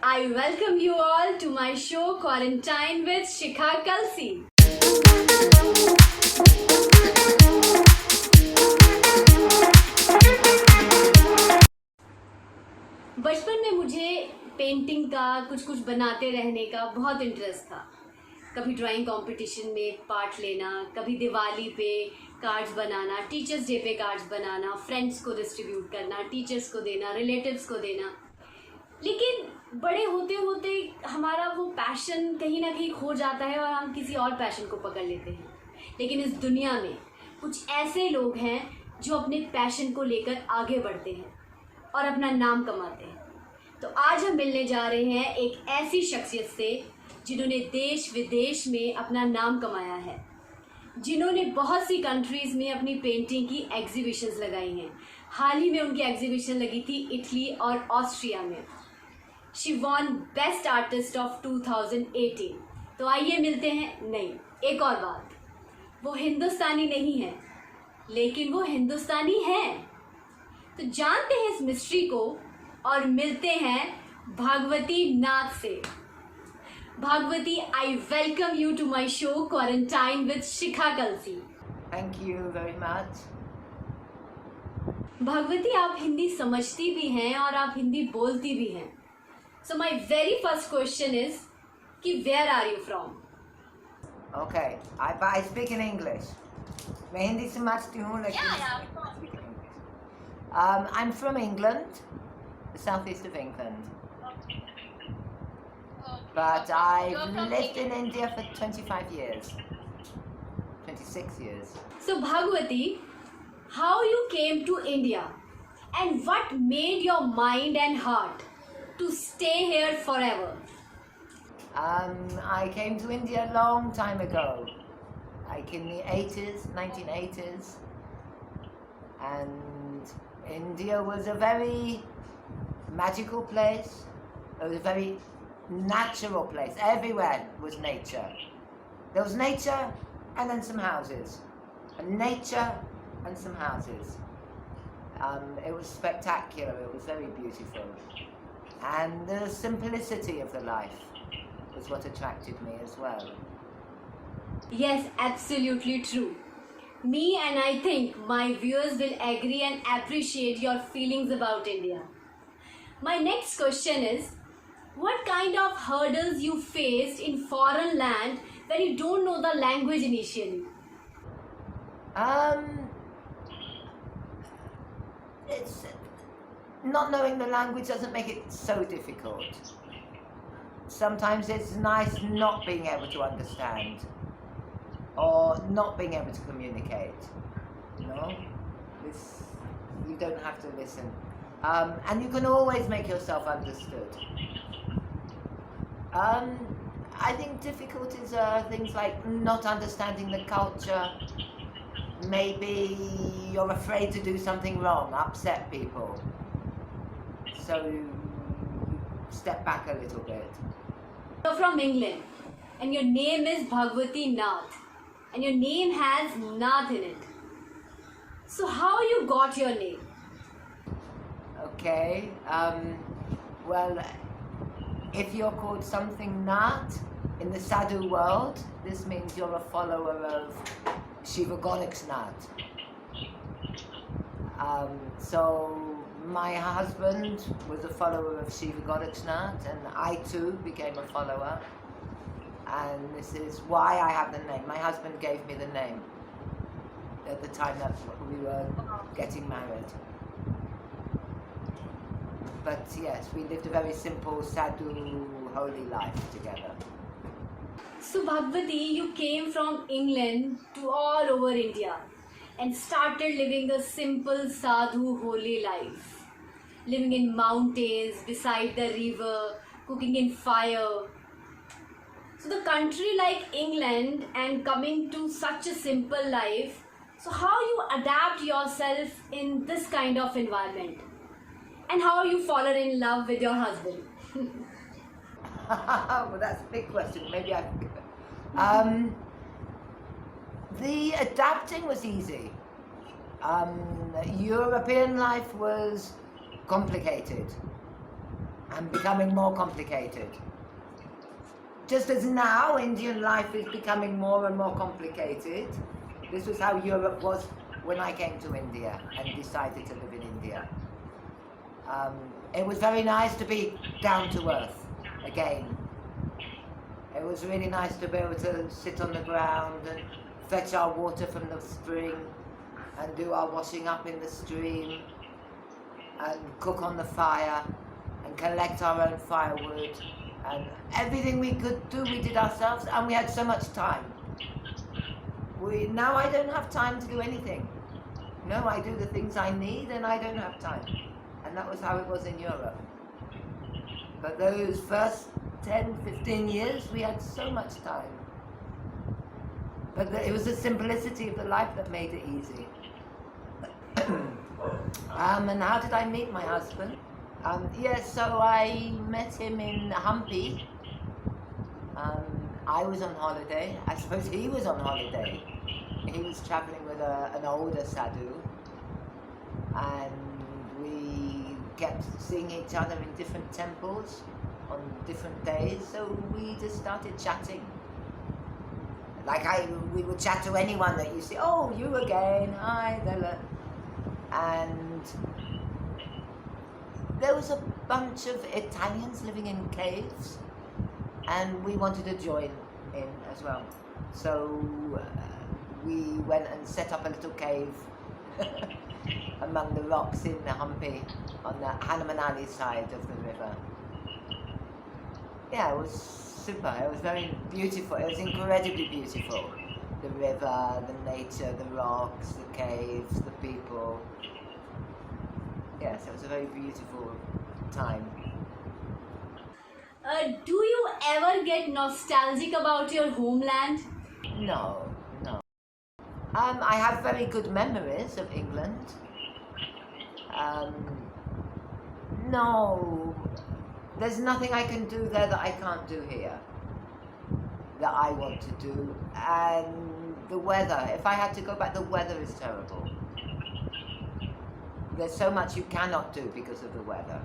I welcome you all to my show Quarantine with Shikha Kalsi. बचपन में मुझे painting का कुछ बनाते रहने का बहुत इंटरेस्ट था। कभी ड्राइंग कंपटीशन में पार्ट लेना, कभी दिवाली पे कार्ड्स बनाना, टीचर्स डे पे कार्ड्स बनाना, फ्रेंड्स को डिस्ट्रीब्यूट करना, टीचर्स को देना, रिलेटिव्स को देना। लेकिन बड़े होते होते हमारा वो पैशन कहीं ना कहीं खो जाता है और हम किसी और पैशन को पकड़ लेते हैं। लेकिन इस दुनिया में कुछ ऐसे लोग हैं जो अपने पैशन को लेकर आगे बढ़ते हैं और अपना नाम कमाते हैं। तो आज हम मिलने जा रहे हैं एक ऐसी शख्सियत से जिन्होंने देश विदेश में अपना नाम कमाया है, जिन्होंने बहुत सी कंट्रीज़ में अपनी पेंटिंग की एग्जीबिशंस लगाई हैं। हाल ही में उनकी एग्जीबिशन लगी थी इटली और ऑस्ट्रिया में। She von best artist of 2018। तो आइए मिलते हैं। नहीं, एक और बात, वो हिंदुस्तानी नहीं है, लेकिन वो हिंदुस्तानी है। तो जानते हैं इस मिस्ट्री को और मिलते हैं भागवती नाथ से। Bhagvati, I welcome you to my show Quarantine with Shikha Kalsi. Thank you very much. भागवती, आप हिंदी समझती भी हैं और आप हिंदी बोलती भी हैं। So my very first question is कि where are you from? Okay, I speak in English. मैं हिंदी समझती हूँ लेकिन speak in English. I'm from England, the southeast of England. But I've lived in India for 25 years, 26 years. So Bhagwati, how you came to India and what made your mind and heart to stay here forever? I came to India a long time ago, like in the 80s, 1980s. And India was a very magical place. It was a very natural place. Everywhere was nature. There was nature and then some houses, and nature and some houses. It was spectacular. It was very beautiful, and the simplicity of the life was what attracted me as well. Yes, absolutely true. Me and I think my viewers will agree and appreciate your feelings about India. My next question is, what kind of hurdles you faced in foreign land when you don't know the language initially? It's not knowing the language doesn't make it so difficult. Sometimes it's nice not being able to understand or not being able to communicate. You know, you don't have to listen, and you can always make yourself understood. I think difficulties are things like not understanding the culture. Maybe you're afraid to do something wrong, upset people. So you step back a little bit. You're from England and your name is Bhagvati Nath and your name has Nath in it. So how you got your name? Okay, well, if you're called something Nath in the sadhu world, this means you're a follower of Shiva Nath. So my husband was a follower of Shiva Nath, and I too became a follower. And this is why I have the name. My husband gave me the name at the time that we were getting married. But yes, we lived a very simple, sadhu, holy life together. So Bhagvati, you came from England to all over India and started living a simple, sadhu, holy life. Living in mountains, beside the river, cooking in fire. So the country like England and coming to such a simple life, so how you adapt yourself in this kind of environment? And how you fall in love with your husband? Well, that's a big question. Maybe the adapting was easy. European life was complicated. and becoming more complicated. Just as now Indian life is becoming more and more complicated, this was how Europe was when I came to India and decided to live in India. It was very nice to be down to earth again. It was really nice to be able to sit on the ground and fetch our water from the spring and do our washing up in the stream and cook on the fire and collect our own firewood, and everything we could do we did ourselves, and we had so much time. Now I don't have time to do anything. No, I do the things I need and I don't have time. And that was how it was in Europe. But those first 10, 15 years, we had so much time. But it was the simplicity of the life that made it easy. And how did I meet my husband? Yes, so I met him in Hampi. I was on holiday. I suppose he was on holiday. He was traveling with an older sadhu, and we kept seeing each other in different temples on different days, so we just started chatting. We would chat to anyone that you see. Oh, you again, hi, Della. And there was a bunch of Italians living in caves, and we wanted to join in as well. So we went and set up a little cave among the rocks in the Hampi on the Hanumanali side of the river. Yeah, it was super. It was very beautiful. It was incredibly beautiful. The river, the nature, the rocks, the caves, the people. Yes, it was a very beautiful time. Do you ever get nostalgic about your homeland? No. I have very good memories of England. No, there's nothing I can do there that I can't do here, that I want to do. And the weather, if I had to go back, the weather is terrible. There's so much you cannot do because of the weather.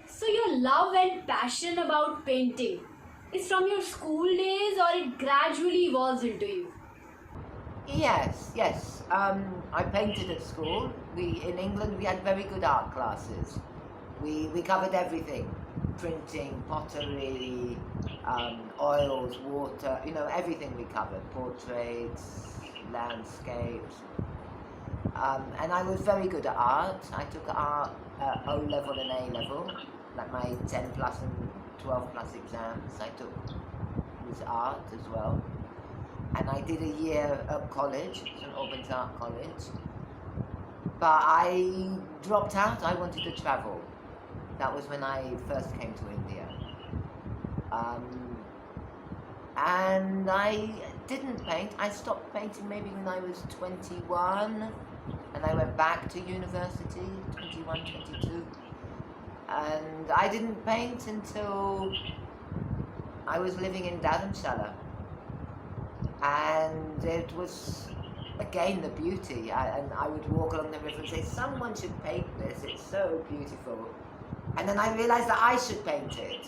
So your love and passion about painting is from your school days, or it gradually evolves into you? Yes. I painted at school. In England, we had very good art classes. We covered everything: printing, pottery, oils, water, everything we covered, portraits, landscapes. And I was very good at art. I took art at O level and A level, like my 10 plus and 12 plus exams. I took was art as well. And I did a year at college, St Albans Art College. But I dropped out. I wanted to travel. That was when I first came to India. And I didn't paint. I stopped painting maybe when I was 21. And I went back to university, 21, 22. And I didn't paint until I was living in Dharamshala. And it was, again, the beauty. And I would walk along the river and say, someone should paint this, it's so beautiful. And then I realized that I should paint it.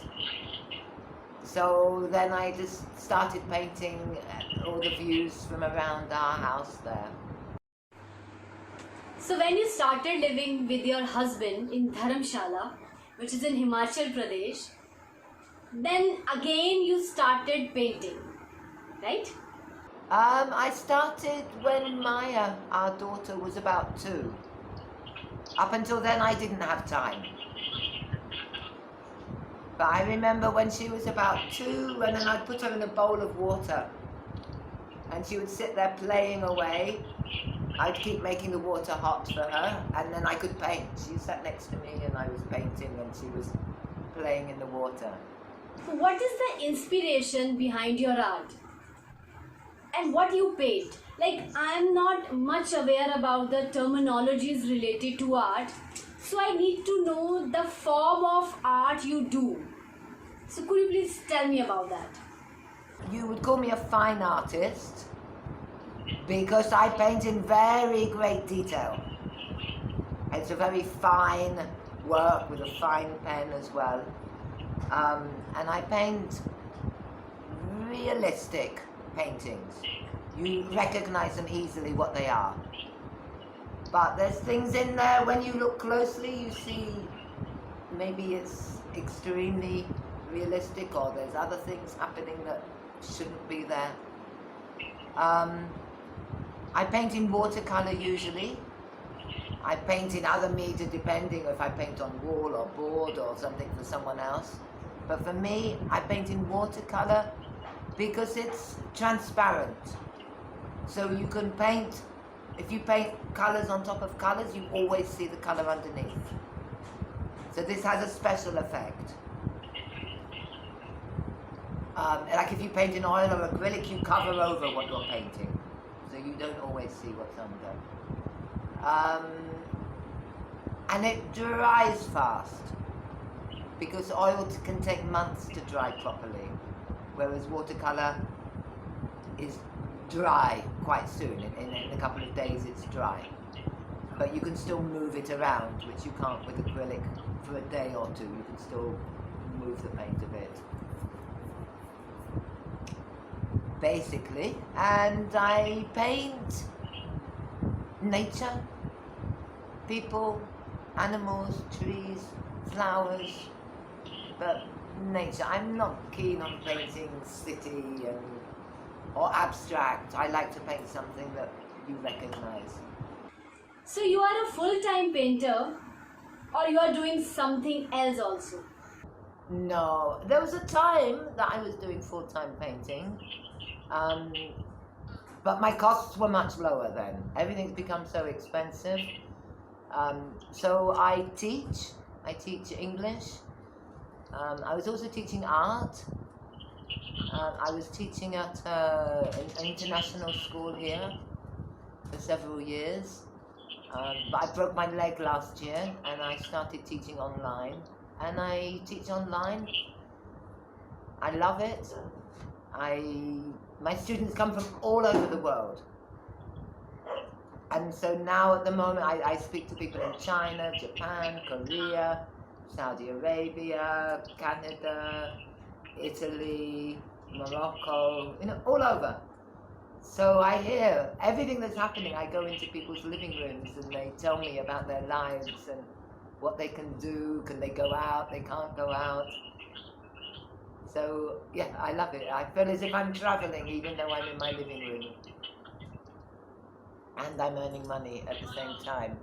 So then I just started painting all the views from around our house there. So when you started living with your husband in Dharamshala, which is in Himachal Pradesh, then again you started painting, right? I started when Maya, our daughter, was about 2. Up until then I didn't have time. But I remember when she was about 2, and then I'd put her in a bowl of water and she would sit there playing away. I'd keep making the water hot for her, and then I could paint. She sat next to me and I was painting and she was playing in the water. What is the inspiration behind your art? And what you paint? Like, I'm not much aware about the terminologies related to art, so I need to know the form of art you do. So could you please tell me about that? You would call me a fine artist because I paint in very great detail. It's a very fine, work with a fine pen as well. And I paint realistic paintings. You recognize them easily what they are. But there's things in there, when you look closely, you see maybe it's extremely realistic, or there's other things happening that shouldn't be there. I paint in watercolor usually. I paint in other media depending if I paint on wall or board or something for someone else. But for me, I paint in watercolor because it's transparent. So you can paint, if you paint colors on top of colors, you always see the color underneath. So this has a special effect. Like if you paint in oil or acrylic, you cover over what you're painting. So you don't always see what's under. And it dries fast, because oil can take months to dry properly, whereas watercolor is dry quite soon. In a couple of days it's dry. But you can still move it around, which you can't with acrylic for a day or two. You can still move the paint a bit. Basically, and I paint nature, people, animals, trees, flowers, but nature. I'm not keen on painting city or abstract. I like to paint something that you recognize. So you are a full-time painter, or you are doing something else also? No, there was a time that I was doing full-time painting, but my costs were much lower then. Everything's become so expensive. So I teach English. I was also teaching art. I was teaching at an international school here for several years. But I broke my leg last year and I started teaching online. And I teach online. I love it. My students come from all over the world. And so now at the moment I speak to people in China, Japan, Korea, Saudi Arabia, Canada, Italy, Morocco, all over. So I hear everything that's happening. I go into people's living rooms and they tell me about their lives and what they can do. Can they go out? They can't go out. So yeah, I love it. I feel as if I'm traveling even though I'm in my living room. And I'm earning money at the same time.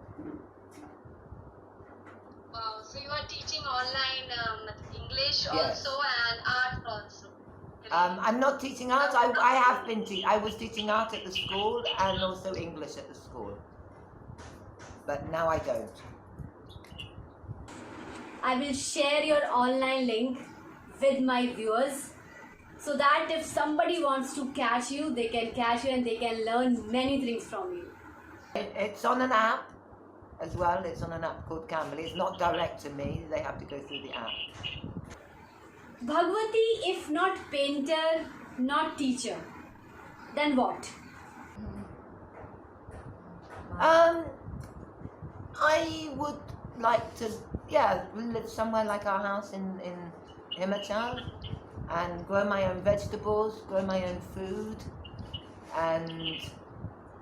Wow, so you are teaching online English Yes. also and art also. I'm not teaching art. I have been I was teaching art at the school and also English at the school. But now I don't. I will share your online link with my viewers, so that if somebody wants to catch you, they can catch you and they can learn many things from you. It's on an app as well. It's on an app called Cambly. It's not direct to me. They have to go through the app. Bhagvati, if not painter, not teacher, then what? I would like to, live somewhere like our house in Himachal and grow my own vegetables, grow my own food, and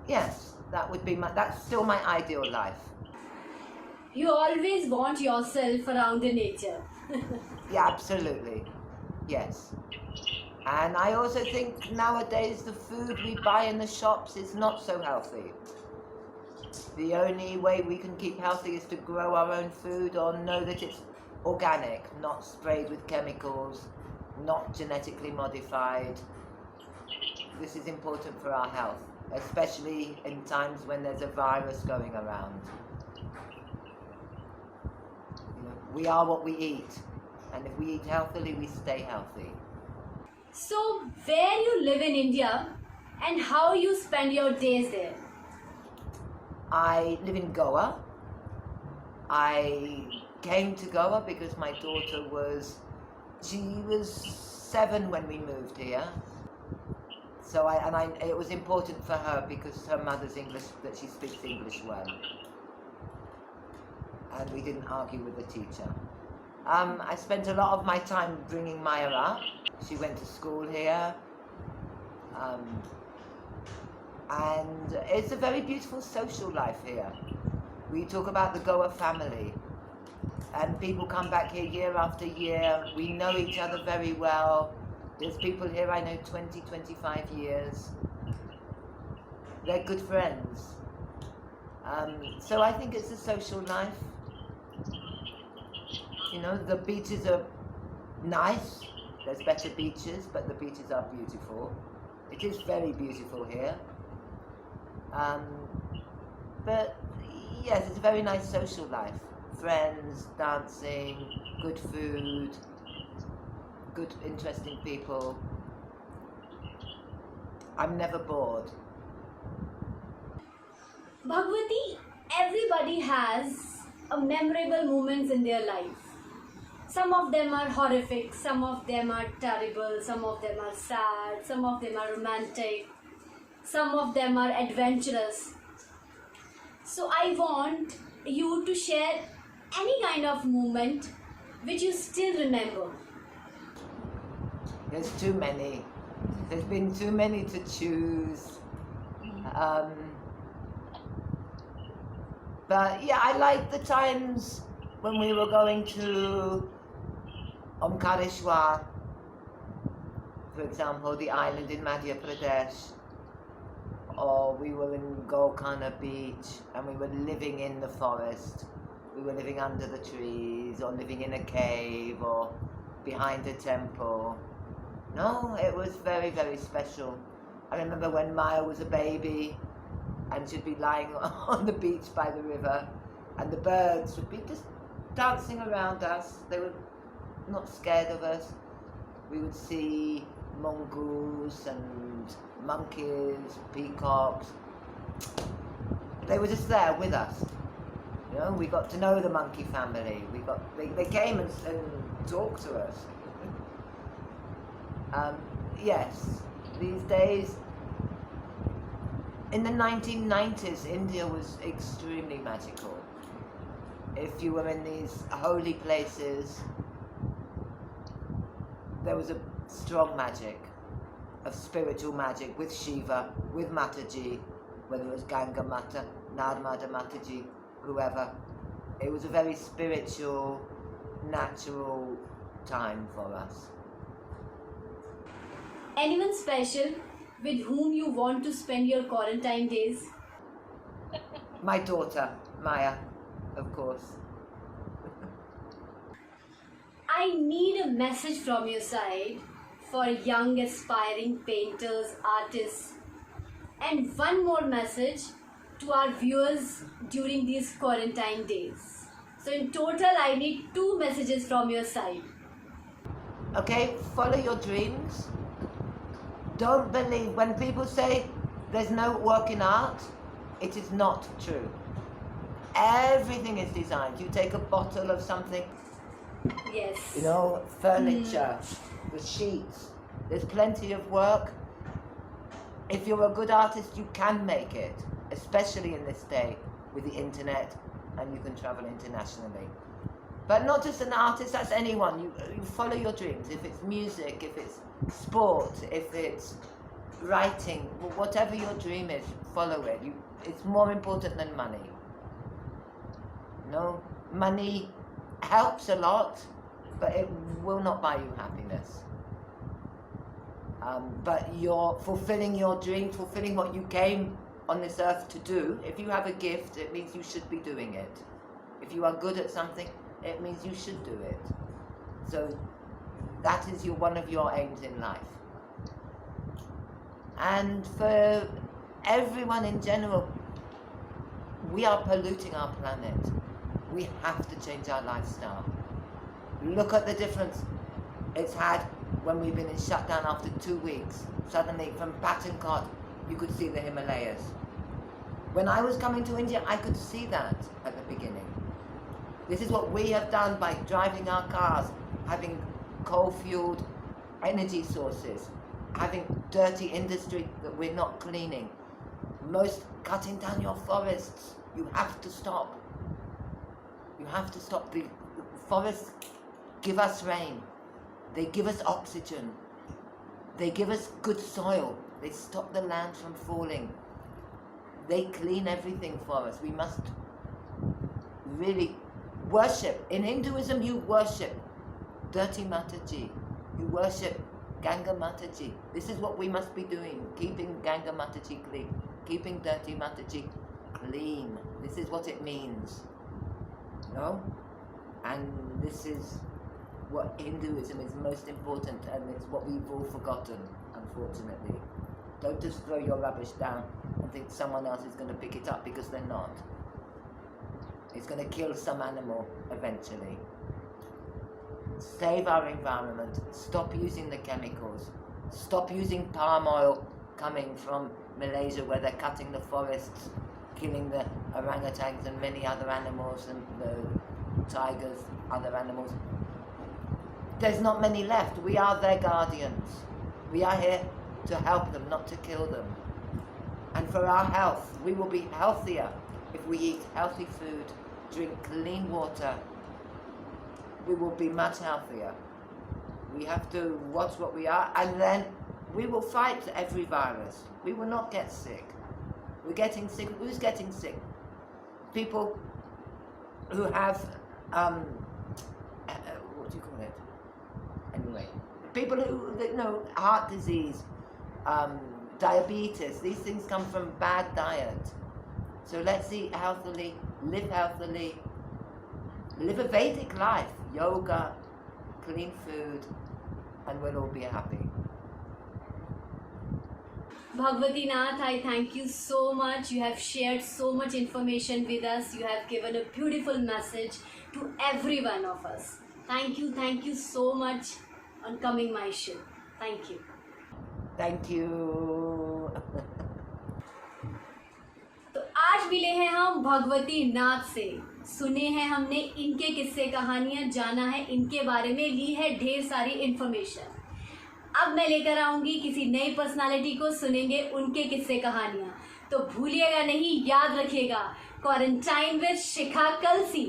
yes, that's still my ideal life. You always want yourself around the nature. Yeah, absolutely. Yes. And I also think nowadays the food we buy in the shops is not so healthy. The only way we can keep healthy is to grow our own food or know that it's organic, not sprayed with chemicals, not genetically modified. This is important for our health, especially in times when there's a virus going around. We are what we eat, and if we eat healthily, we stay healthy. So, where you live in India and how you spend your days there? I live in Goa. I came to Goa because my daughter was 7 when we moved here. So it was important for her because her mother's English, that she speaks English well. and we didn't argue with the teacher. I spent a lot of my time bringing Maya up. She went to school here. And it's a very beautiful social life here. We talk about the Goa family, and people come back here year after year. We know each other very well. There's people here I know 20, 25 years. They're good friends. So I think it's a social life. You know, the beaches are nice. There's better beaches, but the beaches are beautiful. It is very beautiful here. But yes, it's a very nice social life. Friends, dancing, good food, good, interesting people. I'm never bored. Bhagvati, everybody has a memorable moments in their life. Some of them are horrific, some of them are terrible, some of them are sad, some of them are romantic, some of them are adventurous. So I want you to share any kind of moment which you still remember. There's too many. There's been too many to choose. But yeah, I like the times when we were going to Omkareshwar, for example, the island in Madhya Pradesh, or we were in Golkana Beach and we were living in the forest. We were living under the trees, or living in a cave, or behind a temple. No, it was very, very special. I remember when Maya was a baby and she'd be lying on the beach by the river, and the birds would be just dancing around us. They were not scared of us. We would see mongoose and monkeys, peacocks. They were just there with us. You know, we got to know the monkey family. They came and talked to us. Yes, these days, in the 1990s, India was extremely magical. If you were in these holy places, there was a strong magic, of spiritual magic, with Shiva, with Mataji, whether it was Ganga Mata, Narmada Mataji, whoever. It was a very spiritual, natural time for us. Anyone special with whom you want to spend your quarantine days? My daughter, Maya, of course. I need a message from your side for young aspiring painters, artists, and one more message to our viewers during these quarantine days. So in total, I need 2 messages from your side. Okay, follow your dreams. Don't believe when people say there's no work in art. It is not true. Everything is designed. You take a bottle of something, Yes. you know, furniture, the sheets. There's plenty of work. If you're a good artist, you can make it, especially in this day with the internet, and you can travel internationally. But not just an artist, that's anyone. You follow your dreams. If it's music, if it's sport, if it's writing, whatever your dream is, follow it. It's more important than money. No, money helps a lot, but it will not buy you happiness. But you're fulfilling your dream, fulfilling what you came on this earth to do. If you have a gift, it means you should be doing it. If you are good at something, it means you should do it. So that is one of your aims in life. And for everyone in general, we are polluting our planet. We have to change our lifestyle. Look at the difference it's had when we've been in shutdown after 2 weeks. Suddenly from Patankot, you could see the Himalayas. When I was coming to India, I could see that at the beginning. This is what we have done by driving our cars, having coal-fueled energy sources, having dirty industry that we're not cleaning. Most cutting down your forests. You have to stop. You have to stop. The forests give us rain. They give us oxygen. They give us good soil. They stop the land from falling. They clean everything for us. We must really worship. In Hinduism, you worship dirty Mataji. You worship Ganga Mataji. This is what we must be doing, keeping Ganga Mataji clean, keeping dirty Mataji clean. This is what it means. No? And this is what Hinduism is most important, and it's what we've all forgotten, unfortunately. Don't just throw your rubbish down and think someone else is going to pick it up, because they're not. It's going to kill some animal eventually. Save our environment. Stop using the chemicals. Stop using palm oil coming from Malaysia, where they're cutting the forests, killing the orangutans and many other animals, and the tigers, other animals. There's not many left. We are their guardians. We are here to help them, not to kill them. And for our health, we will be healthier if we eat healthy food, drink clean water. We will be much healthier. We have to watch what we are, and then we will fight every virus. We will not get sick. We're getting sick. Who's getting sick? People who have, what do you call it? Anyway, people who, heart disease, diabetes, these things come from bad diet. So let's eat healthily, live a Vedic life, yoga, clean food, and we'll all be happy. Bhagvati Nath, I thank you so much. You have shared so much information with us. You have given a beautiful message to every one of us. Thank you so much on coming my show. Thank you. Thank you. तो आज मिले हैं हम भगवती नाथ से, सुने हैं हमने इनके किस्से कहानियां, जाना है इनके बारे में, ली है ढेर सारी इन्फॉर्मेशन। अब मैं लेकर आऊंगी किसी नई पर्सनालिटी को, सुनेंगे उनके किस्से कहानियां। तो भूलिएगा नहीं, याद रखिएगा, क्वारंटाइन विद शिखा कलसी।